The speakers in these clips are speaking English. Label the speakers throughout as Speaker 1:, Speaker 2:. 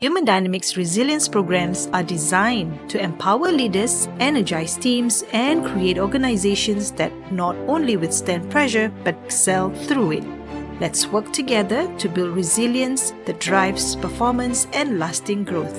Speaker 1: Human Dynamics resilience programs are designed to empower leaders, energize teams, and create organizations that not only withstand pressure but excel through it. Let's work together to build resilience that drives performance and lasting growth.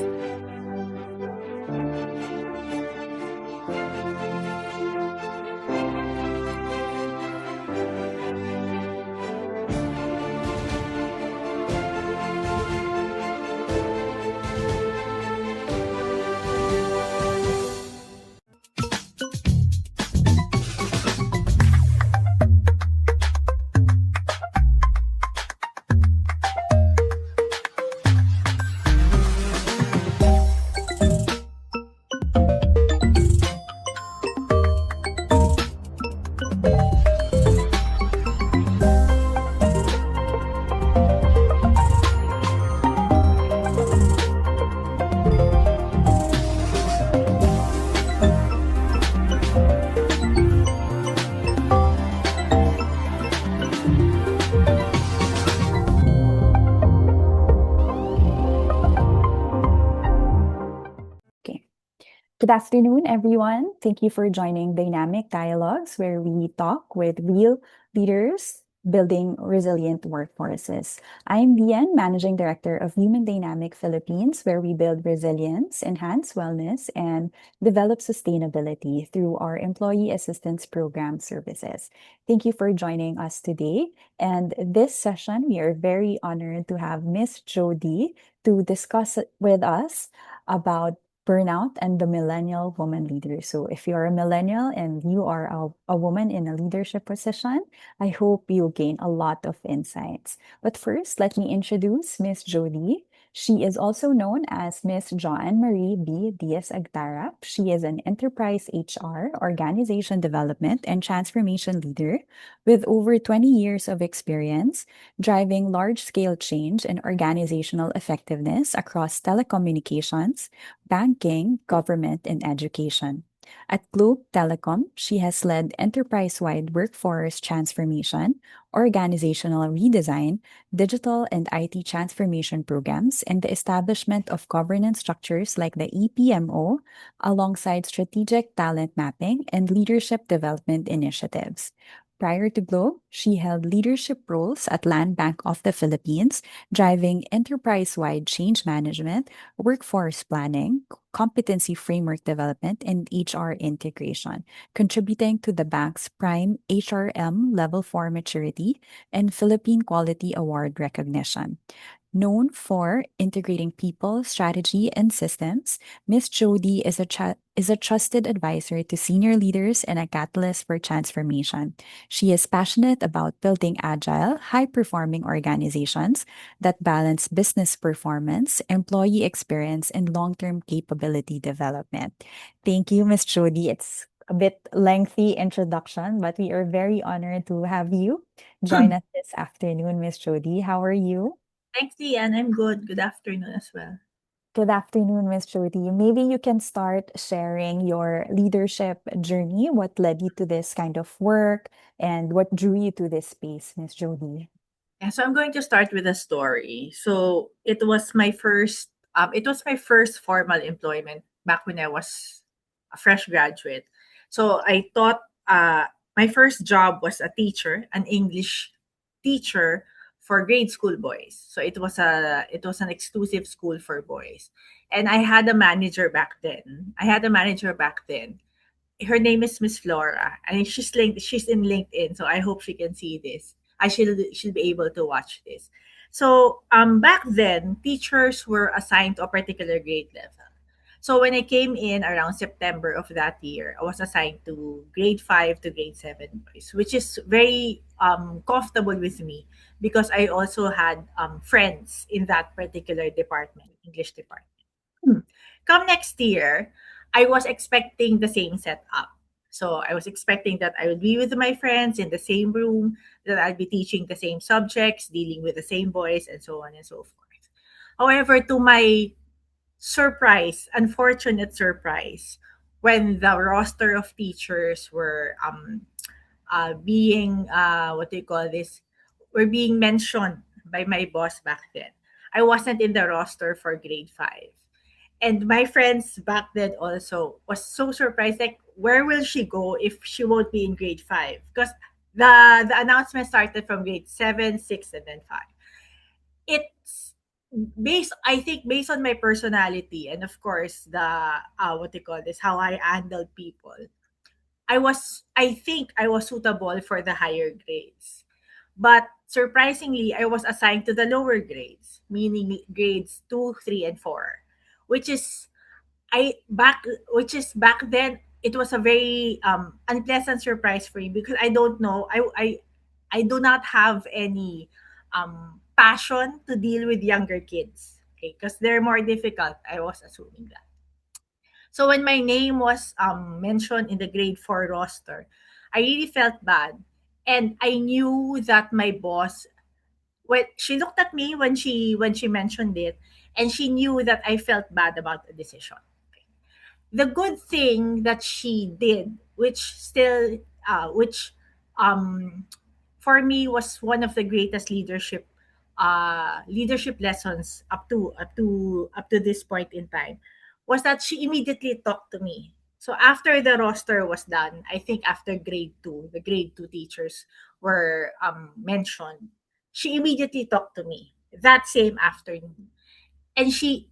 Speaker 2: Okay. Good afternoon, everyone. Thank you for joining Dynamic Dialogues, where we talk with real leaders building resilient workforces. I'm Vian, Managing Director of Human Dynamic Philippines, where we build resilience, enhance wellness, and develop sustainability through our employee assistance program services. Thank you for joining us today. And this session, we are very honored to have Miss Jody to discuss with us about burnout and the millennial woman leader. So if you're a millennial and you are a woman in a leadership position, I hope you gain a lot of insights. But first, let me introduce Miss Jody. She is also known as Miss Joanne Marie B. Diaz Agtarap. She is an enterprise HR, organization development, and transformation leader with over 20 years of experience driving large scale change and organizational effectiveness across telecommunications, banking, government, and education. At Globe Telecom, she has led enterprise wide workforce transformation, organizational redesign, digital and IT transformation programs, and the establishment of governance structures like the EPMO, alongside strategic talent mapping and leadership development initiatives. Prior to Globe, she held leadership roles at Land Bank of the Philippines, driving enterprise wide change management, workforce planning, competency framework development, and HR integration, contributing to the bank's prime HRM Level 4 maturity and Philippine Quality Award recognition. Known for integrating people, strategy, and systems, Miss Jody is a trusted advisor to senior leaders and a catalyst for transformation. She is passionate about building agile, high performing organizations that balance business performance, employee experience, and long term capability development. Thank you, Miss Jody. It's a bit lengthy introduction, but we are very honored to have you join us this afternoon, Miss Jody. How are you?
Speaker 3: Thanks, Ian. I'm good. Good afternoon as well.
Speaker 2: Good afternoon, Miss Jody. Maybe you can start sharing your leadership journey. What led you to this kind of work and what drew you to this space, Miss Jody?
Speaker 3: Yeah, so I'm going to start with a story. So it was my first formal employment back when I was a fresh graduate. So I thought my first job was a teacher, an English teacher for grade school boys. So it was an exclusive school for boys. And I had a manager back then. Her name is Miss Flora, and she's in LinkedIn, so I hope she can see this. She'll be able to watch this. So back then, teachers were assigned to a particular grade level. So when I came in around September of that year, I was assigned to grade 5 to grade 7 boys, which is very comfortable with me because I also had friends in that particular department, English department. Come next year, I was expecting the same setup. So I was expecting that I would be with my friends in the same room, that I'd be teaching the same subjects, dealing with the same boys, and so on and so forth. However, to my surprise, unfortunate surprise, when the roster of teachers were being what do you call this, were being mentioned by my boss back then, I wasn't in the roster for grade 5. And my friends back then also was so surprised, like, where will she go if she won't be in grade 5? Because the announcement started from grade 7, 6, and then 5. It's I think based on my personality, and of course the what they call this, how I handle people. I think I was suitable for the higher grades. But surprisingly, I was assigned to the lower grades, meaning grades 2, 3, and 4, which is I back which is back then it was a very unpleasant surprise for me, because I don't know, I do not have any passion to deal with younger kids. Okay, because they're more difficult. I was assuming that. So when my name was mentioned in the grade 4 roster, I really felt bad. And I knew that my boss, when she looked at me when she mentioned it, and she knew that I felt bad about the decision. The good thing that she did, which um for me was one of the greatest leadership lessons up to this point in time, was that she immediately talked to me. So after the roster was done, I think after grade 2, the grade 2 teachers were mentioned, she immediately talked to me that same afternoon. And she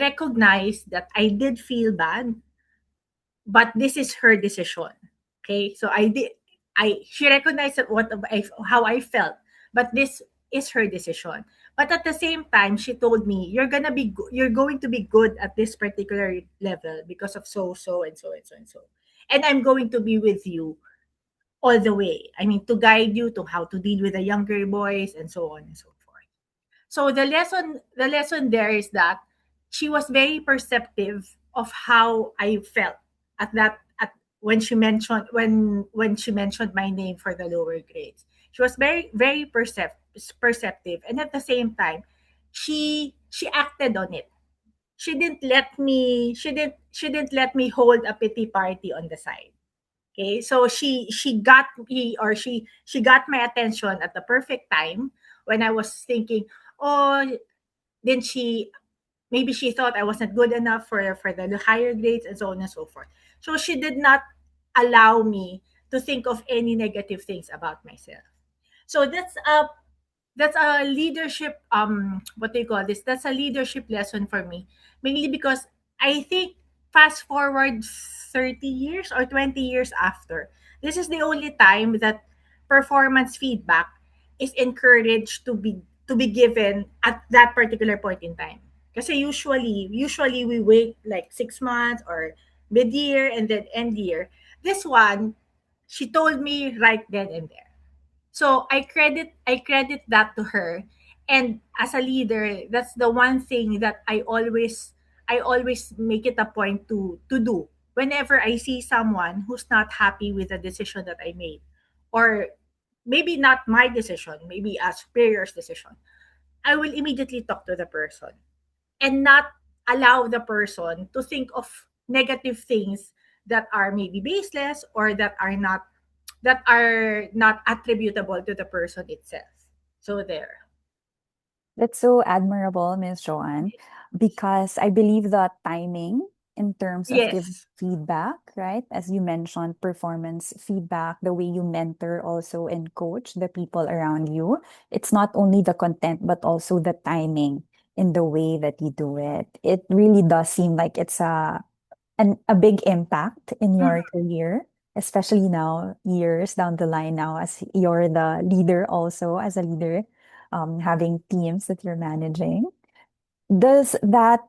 Speaker 3: recognized that I did feel bad, but this is her decision. Okay, so I she recognized that how I felt, but this is her decision. But at the same time, she told me, you're going to be good at this particular level because of so and so and so and so, and I'm going to be with you all the way. I mean, to guide you to how to deal with the younger boys and so on and so forth. So the lesson there is that she was very perceptive of how I felt at when she mentioned my name for the lower grades. She was very perceptive, and at the same time, she acted on it. She didn't let me hold a pity party on the side. Okay, so she got my attention at the perfect time when I was thinking, oh, then maybe she thought I wasn't good enough for the higher grades and so on and so forth. So she did not allow me to think of any negative things about myself. So that's a leadership, what do you call this? That's a leadership lesson for me, mainly because I think fast forward 30 years or 20 years after, this is the only time that performance feedback is encouraged to be given at that particular point in time. Kasi usually we wait like 6 months or mid-year and then end year. This one, she told me right then and there. So I credit that to her. And as a leader, that's the one thing that I always make it a point to do whenever I see someone who's not happy with the decision that I made, or maybe not my decision, maybe a superior's decision. I will immediately talk to the person and not allow the person to think of negative things that are maybe baseless, or that are not attributable to the person itself. So there.
Speaker 2: That's so admirable, Miss Joanne, because I believe that timing in terms of giving
Speaker 3: Yes.
Speaker 2: feedback, right? As you mentioned, performance feedback, the way you mentor also and coach the people around you. It's not only the content, but also the timing in the way that you do it. It really does seem like it's a big impact in
Speaker 3: Mhm.
Speaker 2: your career, especially now, years down the line now, as you're the leader also, as a leader, having teams that you're managing. Does that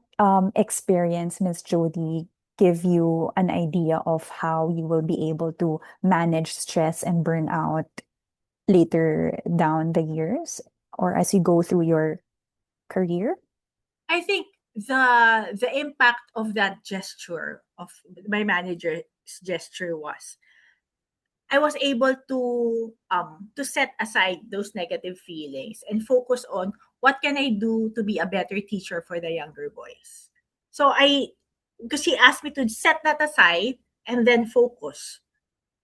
Speaker 2: experience, Miss Jody, give you an idea of how you will be able to manage stress and burnout later down the years or as you go through your career?
Speaker 3: I think the impact of that gesture of my manager's gesture was, I was able to set aside those negative feelings and focus on what can I do to be a better teacher for the younger boys. So because she asked me to set that aside and then focus.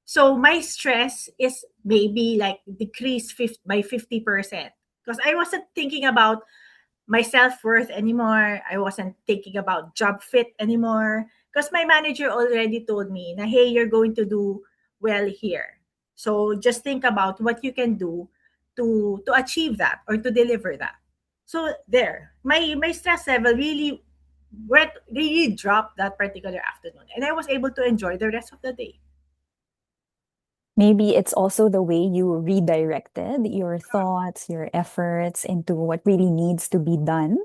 Speaker 3: So my stress is maybe like decreased by 50%, because I wasn't thinking about my self-worth anymore. I wasn't thinking about job fit anymore because my manager already told me na, hey, you're going to do well here. So just think about what you can do to achieve that or to deliver that. So there, my stress level really dropped that particular afternoon, and I was able to enjoy the rest of the day.
Speaker 2: Maybe it's also the way you redirected your thoughts, your efforts into what really needs to be done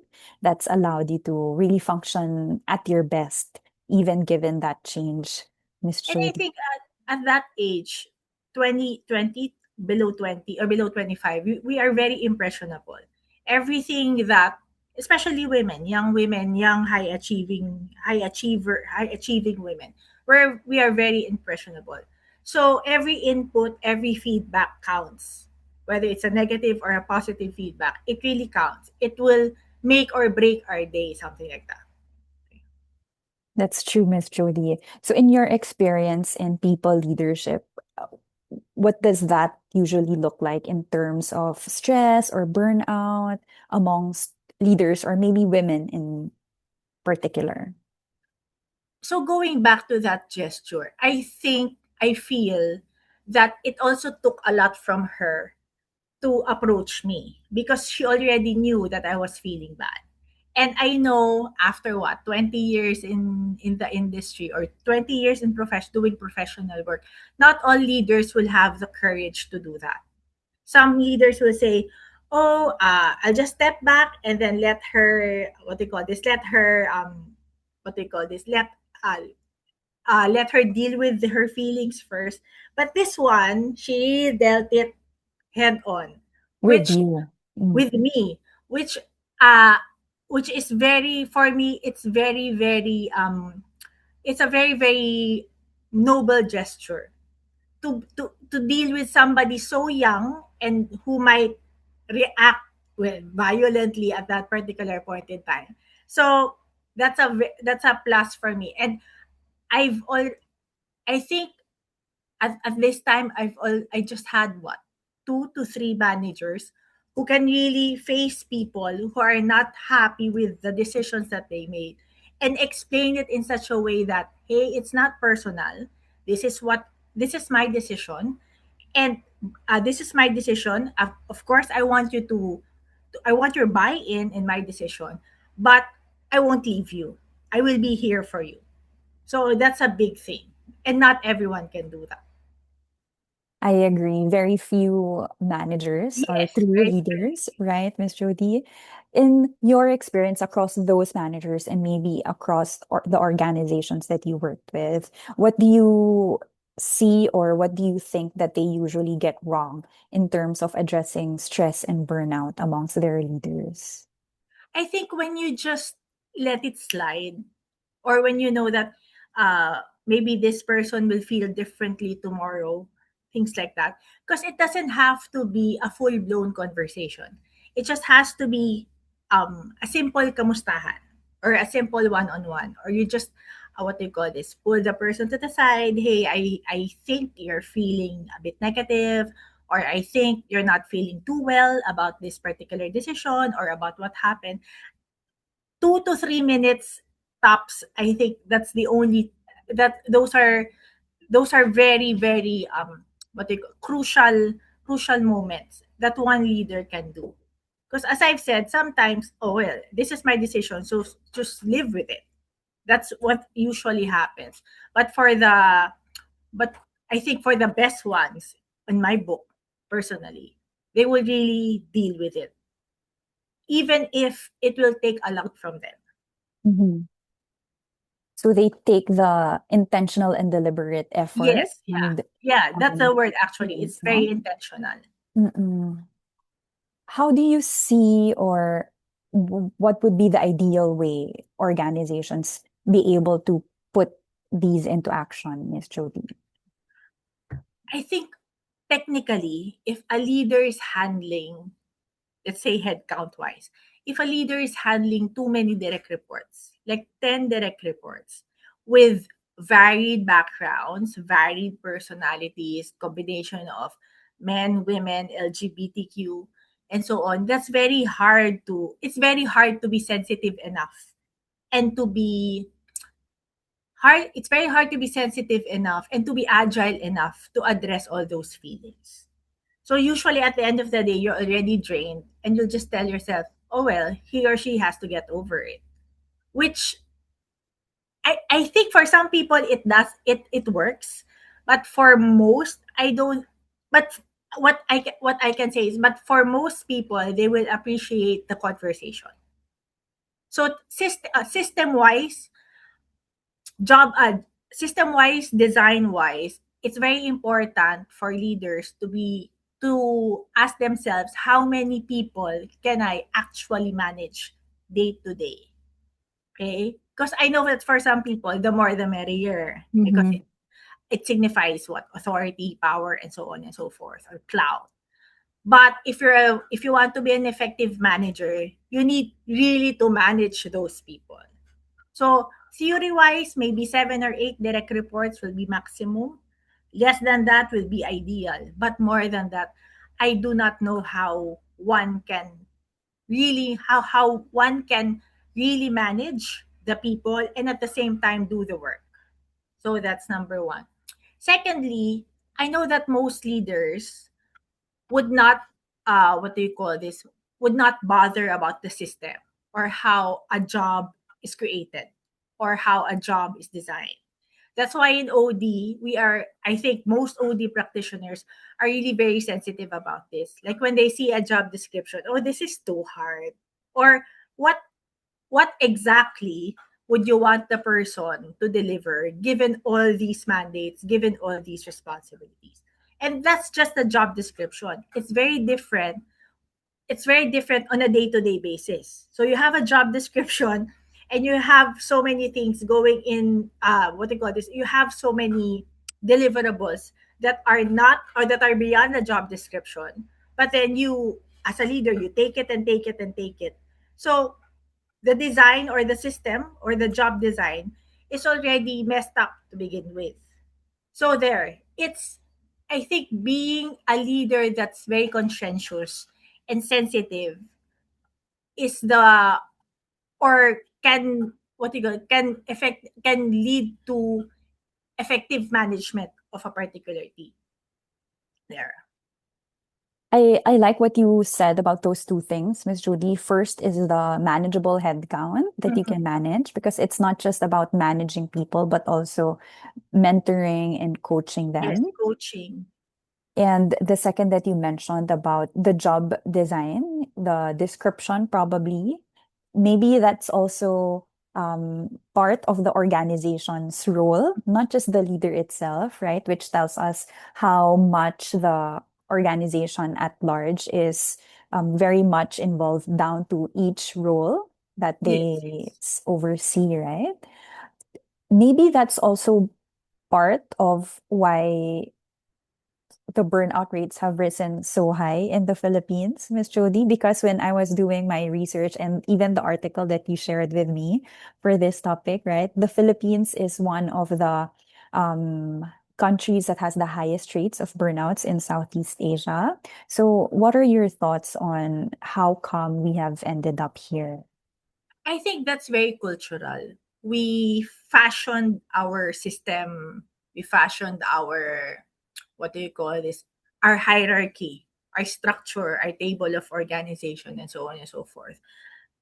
Speaker 2: that's allowed you to really function at your best, even given that change, Miss
Speaker 3: And I
Speaker 2: Jody.
Speaker 3: think at that age, 20, below 20 or below 25, we are very impressionable. Everything that, especially women, young high achieving women, where we are very impressionable. So every input, every feedback counts. Whether it's a negative or a positive feedback, it really counts. It will make or break our day, something like that.
Speaker 2: That's true, Miss Jody. So, in your experience in people leadership, uh, what does that usually look like in terms of stress or burnout amongst leaders or maybe women in particular?
Speaker 3: So going back to that gesture, I feel that it also took a lot from her to approach me because she already knew that I was feeling bad. And I know after what, 20 years in the industry or 20 years in doing professional work, not all leaders will have the courage to do that. Some leaders will say, "Oh, I'll just step back and then let her, what they call this, let her what they call this, let her deal with her feelings first." But this one, she dealt it head on,
Speaker 2: With
Speaker 3: which
Speaker 2: you. Mm.
Speaker 3: with me, which uh which is very, for me, it's a very noble gesture to deal with somebody so young and who might react well violently at that particular point in time. So that's a plus for me. And I've all I think at this time I just had what, two to three managers who can really face people who are not happy with the decisions that they made and explain it in such a way that, hey, it's not personal. This is my decision, and this is my decision. Of course, I want you I want your buy-in in my decision, but I won't leave you. I will be here for you. So that's a big thing, and not everyone can do that.
Speaker 2: I agree. Very few managers are
Speaker 3: Yes,
Speaker 2: true
Speaker 3: very,
Speaker 2: leaders, right, Miss Jody? In your experience across those managers and maybe across the organizations that you worked with, what do you see or what do you think that they usually get wrong in terms of addressing stress and burnout amongst their leaders?
Speaker 3: I think when you just let it slide, or when you know that maybe this person will feel differently tomorrow, things like that. Because it doesn't have to be a full blown conversation. It just has to be a simple kamustahan or a simple one on one, or you just what do you call this? Pull the person to the side. Hey, I think you're feeling a bit negative, or I think you're not feeling too well about this particular decision or about what happened. 2 to 3 minutes tops. I think that's the only that those are very what they call crucial moments that one leader can do. Because as I've said, sometimes, oh well, this is my decision, so just live with it. That's what usually happens. But but I think for the best ones in my book, personally, they will really deal with it, even if it will take a lot from them.
Speaker 2: Mhm. So they take the intentional and deliberate effort
Speaker 3: Yes, yeah.
Speaker 2: and
Speaker 3: Yeah, that's the word
Speaker 2: to
Speaker 3: actually.
Speaker 2: your
Speaker 3: It's very
Speaker 2: job.
Speaker 3: intentional.
Speaker 2: Mm-mm. How do you see or what would be the ideal way organizations be able to put these into action, Miss Jody?
Speaker 3: I think technically, if a leader is handling, let's say headcount wise, if a leader is handling too many direct reports, like 10 direct reports with varied backgrounds, varied personalities, combination of men, women, LGBTQ, and so on. It's very hard to be sensitive enough and to be it's very hard to be sensitive enough and to be agile enough to address all those feelings. So usually at the end of the day, you're already drained and you'll just tell yourself, oh well, he or she has to get over it. Which I think for some people it works, but for most I don't. But what I can say is, but for most people, they will appreciate the conversation. So system wise, job system wise, design wise, it's very important for leaders to ask themselves how many people can I actually manage day to day. Okay? Because I know that for some people, the more the merrier. Because
Speaker 2: Mm-hmm.
Speaker 3: it signifies what? Authority, power, and so on and so forth, or clout. But if you want to be an effective manager, you need really to manage those people. So theory wise, maybe 7 or 8 direct reports will be maximum. Less than that will be ideal. But more than that, I do not know how one can really manage the people and at the same time do the work. So that's number one. Secondly, I know that most leaders would not what do you call this would not bother about the system or how a job is created or how a job is designed. That's why in OD, I think most OD practitioners are really very sensitive about this. Like when they see a job description, oh, this is too hard. Or what what exactly would you want the person to deliver given all these mandates, given all these responsibilities? And that's just the job description. It's very different on a day-to-day basis. So you have a job description and you have so many things going in what do you call this? You have so many deliverables that are not or that are beyond the job description. But then you as a leader, you take it and take it and take it. So the design or the system or the job design is already messed up to begin with. So there, it's I think being a leader that's very conscientious and sensitive is the or can what you call can lead to effective management of a particular team. There.
Speaker 2: I like what you said about those two things, Miss Judy. First is the manageable headcount that you
Speaker 3: Mhm.
Speaker 2: can manage because it's not just about managing people, but also mentoring and coaching
Speaker 3: Yes,
Speaker 2: them.
Speaker 3: coaching.
Speaker 2: And the second that you mentioned about the job design, the description, probably, maybe that's also part of the organization's role, not just the leader itself, right? Which tells us how much the organization at large is very much involved down to each role that
Speaker 3: Yes,
Speaker 2: they
Speaker 3: yes.
Speaker 2: oversee, right? Maybe that's also part of why the burnout rates have risen so high in the Philippines, Miss Jody, because when I was doing my research and even the article that you shared with me for this topic, right? The Philippines is one of the countries that has the highest rates of burnouts in Southeast Asia. So what are your thoughts on how come we have ended up here?
Speaker 3: I think that's very cultural. We fashioned our system, we fashioned our, what do you call this, our hierarchy, our structure, our table of organization, and so on and so forth,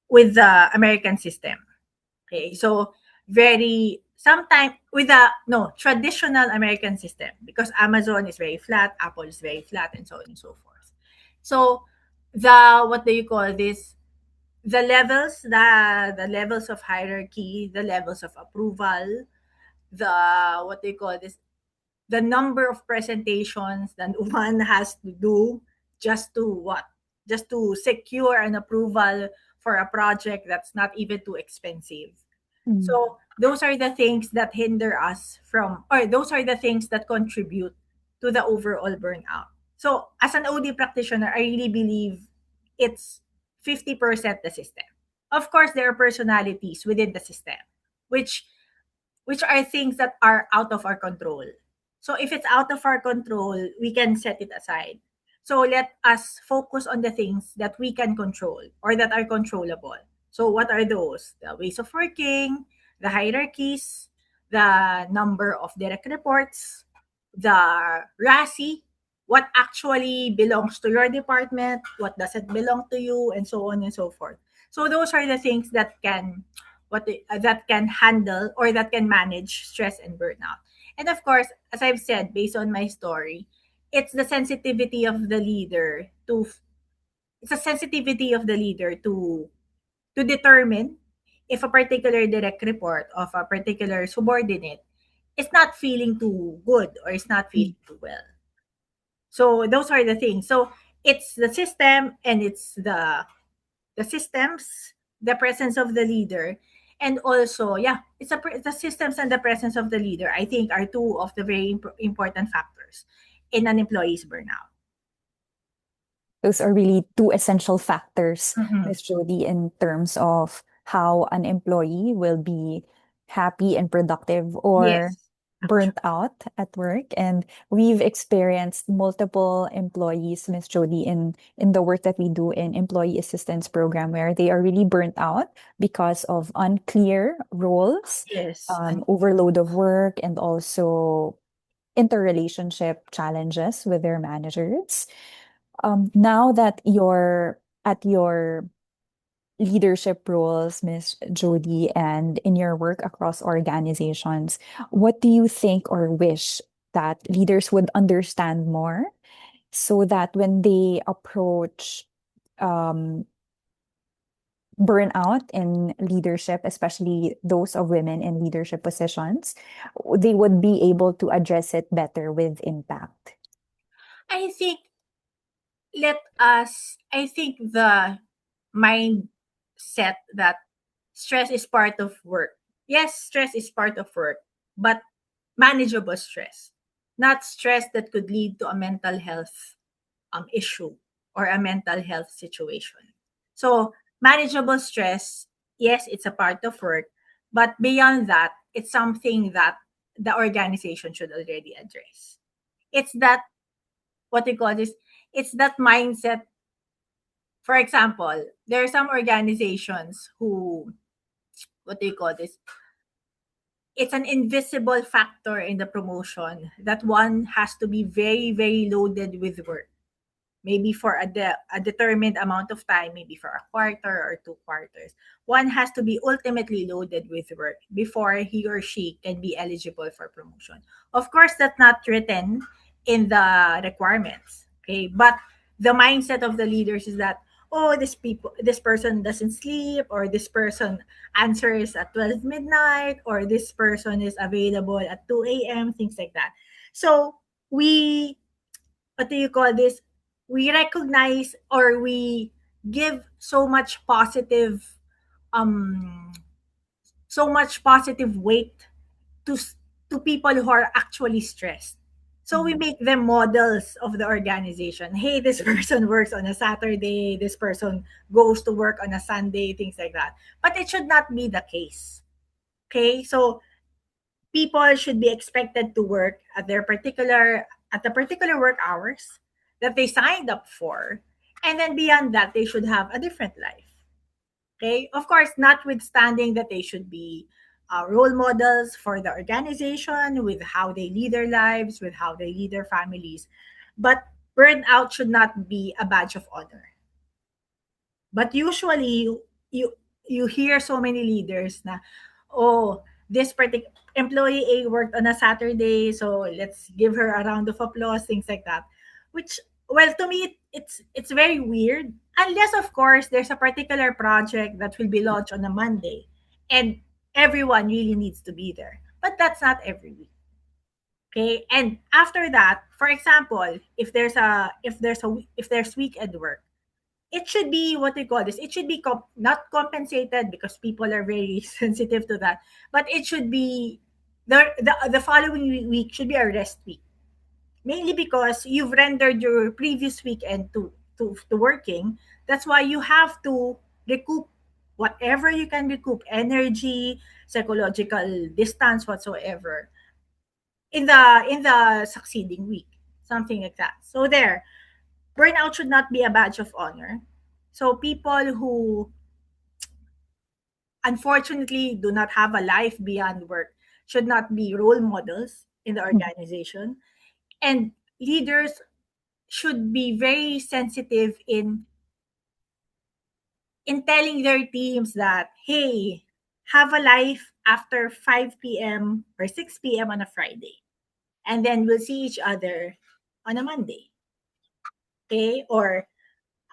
Speaker 3: with the American system. Okay, so sometimes with the no traditional American system because Amazon is very flat, Apple is very flat, and so on and so forth. So the what do you call this? The levels of hierarchy, the levels of approval, the what do you call this? The number of presentations that one has to do just to what? Just to secure an approval for a project that's not even too expensive.
Speaker 2: Mm.
Speaker 3: So those are the things that hinder us from, or those are the things that contribute to the overall burnout. So as an OD practitioner, I really believe it's 50% the system. Of course, there are personalities within the system, which which are things that are out of our control. So if it's out of our control, we can set it aside. So let us focus on the things that we can control or that are controllable. So what are those? The ways of working, the hierarchies, the number of direct reports, the RASI, what actually belongs to your department, what doesn't belong to you, and so on and so forth. So those are the things that can that can handle or that can manage stress and burnout. And of course, as I've said, based on my story, it's the sensitivity of the leader to it's a sensitivity of the leader to determine if a particular direct report of a particular subordinate is not feeling too good or is not feeling too well. So those are the things. So it's the system and it's the systems, the presence of the leader, and also it's the systems and the presence of the leader. I think are two of the very important factors in an employee's burnout.
Speaker 2: Those are really two essential factors,
Speaker 3: Mhm.
Speaker 2: Miss Jody, in terms of how an employee will be happy and productive or
Speaker 3: Yes,
Speaker 2: burnt
Speaker 3: actually.
Speaker 2: out at work. And we've experienced multiple employees, Miss Jody, in the work that we do in employee assistance program, where they are really burnt out because of unclear roles,
Speaker 3: Yes.
Speaker 2: overload of work, and also interrelationship challenges with their managers. Now that you're at your leadership roles, Miss Jody, and in your work across organizations, what do you think or wish that leaders would understand more so that when they approach um, burnout in leadership, especially those of women in leadership positions, they would be able to address it better with impact?
Speaker 3: I think I think the mindset that stress is part of work. Yes, stress is part of work, but manageable stress, not stress that could lead to a mental health issue or a mental health situation. So, manageable stress, yes, it's a part of work, but beyond that, it's something that the organization should already address. It's that what they call this, it's that mindset. For example, there are some organizations who what do you call this? It's an invisible factor in the promotion that one has to be very, very loaded with work. Maybe for a determined amount of time, maybe for a quarter or 2 quarters. One has to be ultimately loaded with work before he or she can be eligible for promotion. Of course, that's not written in the requirements. Okay. But the mindset of the leaders is that, oh, this person doesn't sleep, or this person answers at 12 midnight, or this person is available at 2 a.m., things like that. So we what do you call this? We recognize or we give um so much positive weight to to people who are actually stressed. So we
Speaker 2: Mhm.
Speaker 3: make them models of the organization. Hey, this person works on a Saturday, this person goes to work on a Sunday, things like that. But it should not be the case. Okay? So people should be expected to work at the particular work hours that they signed up for, and then beyond that they should have a different life. Okay, of course, notwithstanding that they should be role models for the organization with how they lead their lives, with how they lead their families, but burnout should not be a badge of honor. But usually you hear so many leaders na, oh, this particular employee A worked on a Saturday, so let's give her a round of applause, things like that. Which, well, to me, it's very weird. Unless, of course, there's a particular project that will be launched on a Monday, and everyone really needs to be there. But that's not every week. Okay, and after that, for example, if there's weekend work, it should be what they call this. It should be not compensated because people are very sensitive to that. But it should be the following week should be a rest week, mainly because you've rendered your previous weekend to working. That's why you have to recoup whatever you can recoup, energy, psychological distance, whatsoever, in the succeeding week, something like that. So there. burnout should not be a badge of honor. So people who unfortunately do not have a life beyond work should not be role models in the
Speaker 2: Mhm.
Speaker 3: organization. And leaders should be very sensitive in telling their teams that, hey, have a life after 5 p.m. or 6 p.m. on a Friday. And then we'll see each other on a Monday. Okay? Or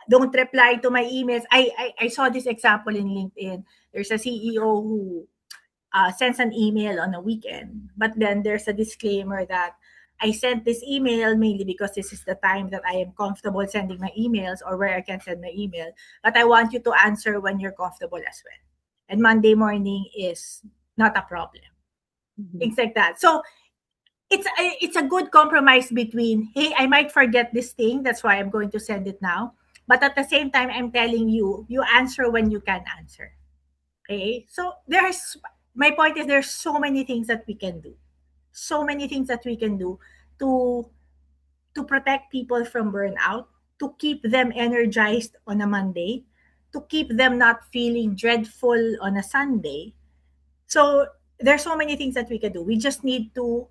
Speaker 3: don't reply to my emails. I saw this example in LinkedIn. There's a CEO who sends an email on a weekend, but then there's a disclaimer that I sent this email mainly because this is the time that I am comfortable sending my emails or where I can send my email. But I want you to answer when you're comfortable as well. And Monday morning is not a problem.
Speaker 2: Mhm.
Speaker 3: Things like that. So it's a good compromise between, hey, I might forget this thing, that's why I'm going to send it now. But at the same time, I'm telling you, you answer when you can answer. Okay? So there's my point is there's so many things that we can do. So many things that we can do to to protect people from burnout, to keep them energized on a Monday, to keep them not feeling dreadful on a Sunday. So there's so many things that we can do. We just need to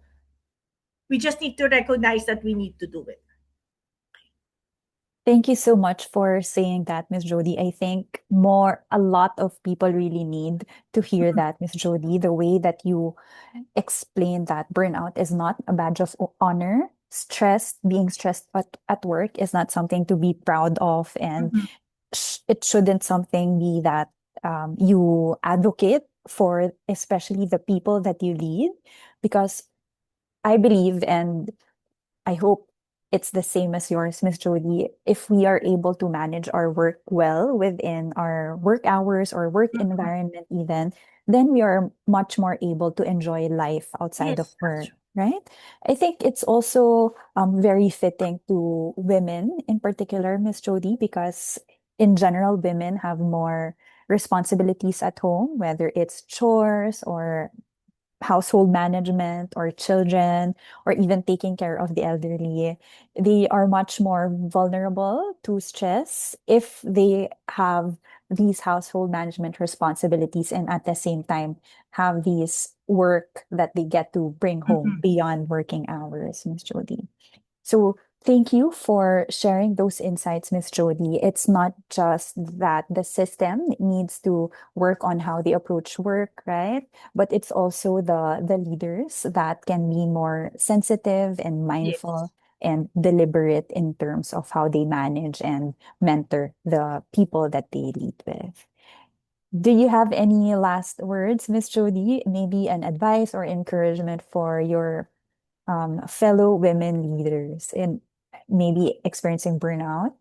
Speaker 3: recognize that we need to do it.
Speaker 2: Thank you so much for saying that, Miss Jody. I think a lot of people really need to hear that, Miss Jody, the way that you explain that burnout is not a badge of honor. Being stressed at work is not something to be proud of, and
Speaker 3: Mhm.
Speaker 2: it shouldn't something be that you advocate for, especially the people that you lead, because I believe and I hope it's the same as yours, Miss Jody. If we are able to manage our work well within our work hours or work
Speaker 3: Mhm.
Speaker 2: environment, even, then we are much more able to enjoy life outside of
Speaker 3: Yes, that's
Speaker 2: work,
Speaker 3: true.
Speaker 2: right? I think it's also very fitting to women in particular, Miss Jody, because in general, women have more responsibilities at home, whether it's chores or household management or children or even taking care of the elderly. They are much more vulnerable to stress if they have these household management responsibilities and at the same time have these work that they get to bring home
Speaker 3: Mhm.
Speaker 2: beyond working hours, Miss Jody. So thank you for sharing those insights, Miss Jody. It's not just that the system needs to work on how they approach work, right? But it's also the leaders that can be more sensitive and
Speaker 3: Yes.
Speaker 2: mindful and deliberate in terms of how they manage and mentor the people that they lead with. Do you have any last words, Miss Jody? Maybe an advice or encouragement for your fellow women leaders in maybe experiencing burnout?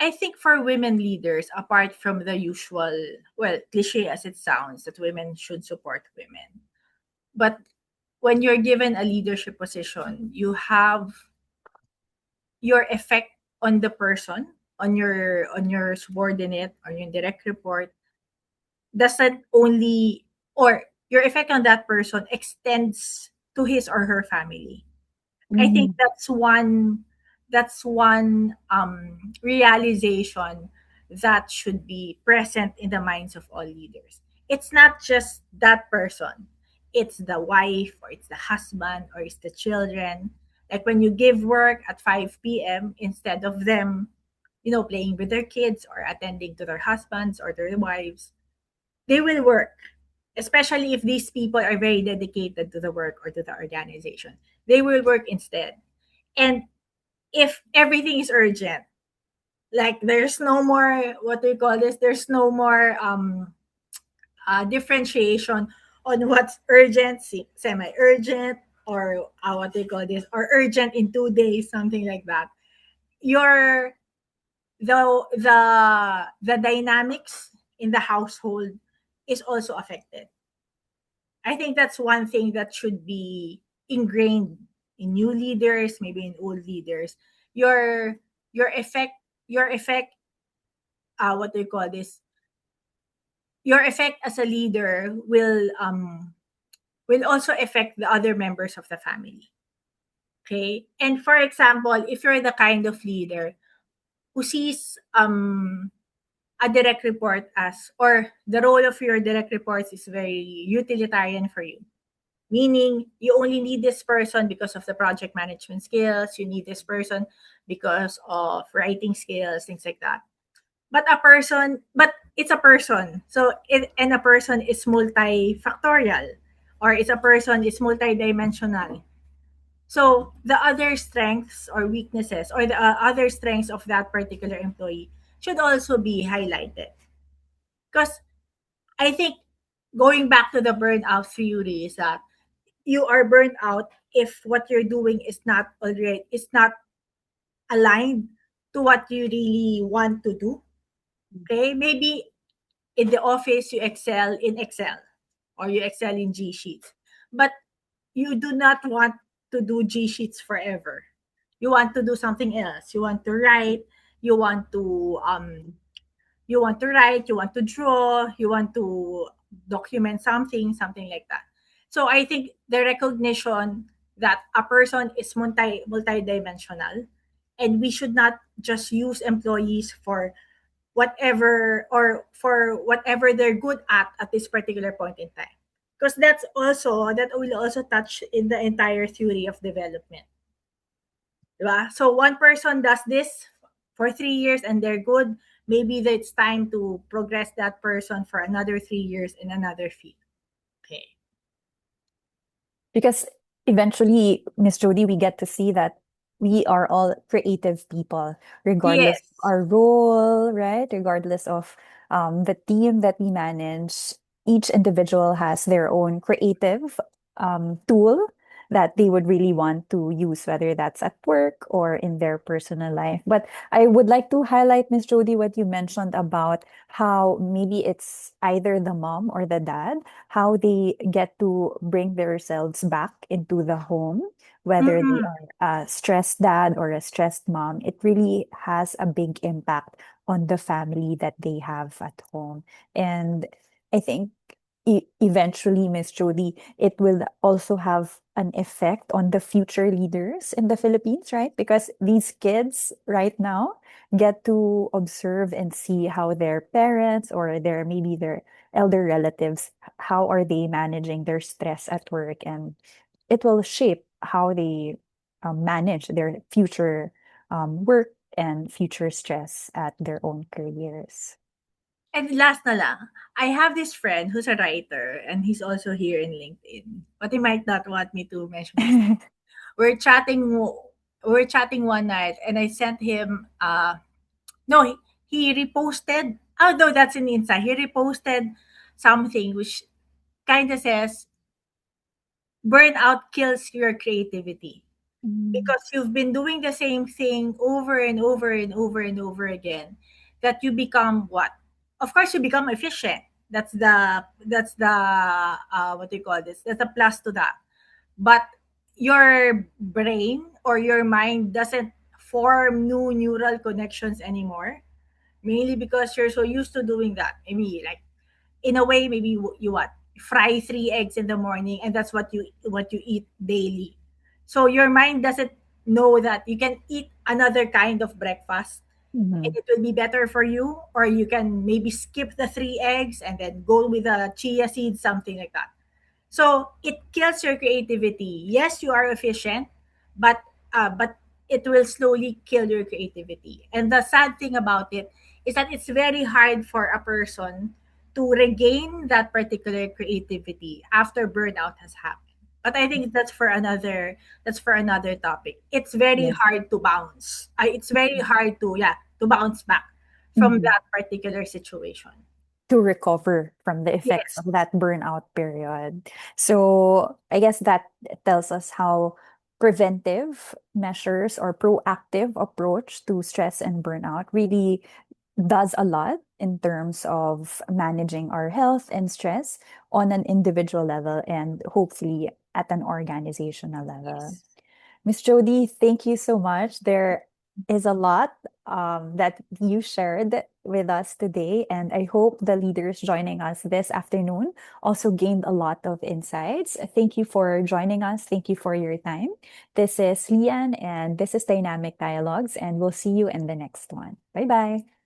Speaker 3: I think for women leaders, apart from the usual, well, cliche as it sounds, that women should support women. But when you're given a leadership position, you have your effect on the person, on your subordinate, on your direct report, doesn't only or your effect on that person extends to his or her family. I think
Speaker 2: Mm,
Speaker 3: that's one realization that should be present in the minds of all leaders. It's not just that person. It's the wife or it's the husband or it's the children. Like when you give work at 5 p.m. instead of them, playing with their kids or attending to their husbands or their wives, they will work, especially if these people are very dedicated to the work or to the organization. They will work instead. And if everything is urgent, like there's no more, what do you call this? There's no more differentiation on what's urgent, semi-urgent, or what do you call this, or urgent in 2 days, something like that. Your the dynamics in the household is also affected. I think that's one thing that should be ingrained in new leaders, maybe in old leaders. Your your effect your effect what do you call this? Your effect as a leader will also affect the other members of the family. Okay? And for example, if you're the kind of leader who sees a direct report as, or the role of your direct reports is very utilitarian for you, meaning you only need this person because of the project management skills, you need this person because of writing skills, things like that. But it's a person. So and a person is multifactorial, or it's a person is multidimensional. So the other strengths or weaknesses, or the other strengths of that particular employee should also be highlighted. Because I think, going back to the burnout theory, is that you are burnt out if what you're doing is not aligned to what you really want to do. Okay, maybe in the office you excel in Excel, or you excel in G Sheets, but you do not want to do G Sheets forever. You want to do something else. You want to write. You want to you want to draw, you want to document something, something like that. So I think the recognition that a person is multidimensional, and we should not just use employees for whatever they're good at this particular point in time, because that will also touch in the entire theory of development, diba? So one person does this for 3 years and they're good. Maybe it's time to progress that person for another 3 years in another field. Okay.
Speaker 2: Because eventually, Miss Jody, we get to see that we are all creative people, regardless of
Speaker 3: Yes.
Speaker 2: our role, right? Regardless of the team that we manage, each individual has their own creative tool that they would really want to use, whether that's at work or in their personal life. But I would like to highlight, Miss Jody, what you mentioned about how maybe it's either the mom or the dad, how they get to bring themselves back into the home, whether they
Speaker 3: Mm-mm.
Speaker 2: are a stressed dad or a stressed mom. It really has a big impact on the family that they have at home. And I think eventually, Miss Jody, it will also have an effect on the future leaders in the Philippines, right? Because these kids right now get to observe and see how their parents or their maybe their elder relatives, how are they managing their stress at work, and it will shape how they manage their future work and future stress at their own careers.
Speaker 3: And last na lang, I have this friend who's a writer, and he's also here in LinkedIn, but he might not want me to mention his. We're chatting. We're chatting one night, and I sent him. No, he reposted. Oh no, that's in Insta. He reposted something which kind of says, burnout kills your creativity,
Speaker 2: Mm.
Speaker 3: because you've been doing the same thing over and over and over and over again, that you become what? Of course, you become efficient. That's the what do you call this? That's a plus to that. But your brain or your mind doesn't form new neural connections anymore, mainly because you're so used to doing that. Maybe, like, in a way, maybe you what, fry 3 eggs in the morning, and that's what you eat daily. So your mind doesn't know that you can eat another kind of breakfast, and
Speaker 2: Mhm.
Speaker 3: it will be better for you, or you can maybe skip the 3 eggs and then go with a chia seed, something like that. So it kills your creativity. Yes, you are efficient, but it will slowly kill your creativity. And the sad thing about it is that it's very hard for a person to regain that particular creativity after burnout has happened. But I think that's for another topic. It's very
Speaker 2: Yes.
Speaker 3: hard to bounce. It's very hard to bounce back from
Speaker 2: Mhm.
Speaker 3: that particular situation.
Speaker 2: To recover from the effects
Speaker 3: Yes.
Speaker 2: of that burnout period. So I guess that tells us how preventive measures or proactive approach to stress and burnout really does a lot in terms of managing our health and stress on an individual level and hopefully at an organizational level.
Speaker 3: Yes.
Speaker 2: Miss Jody, thank you so much. is a lot that you shared with us today. And I hope the leaders joining us this afternoon also gained a lot of insights. Thank you for joining us. Thank you for your time. This is Lian, and this is Dynamic Dialogues, and we'll see you in the next one. Bye bye.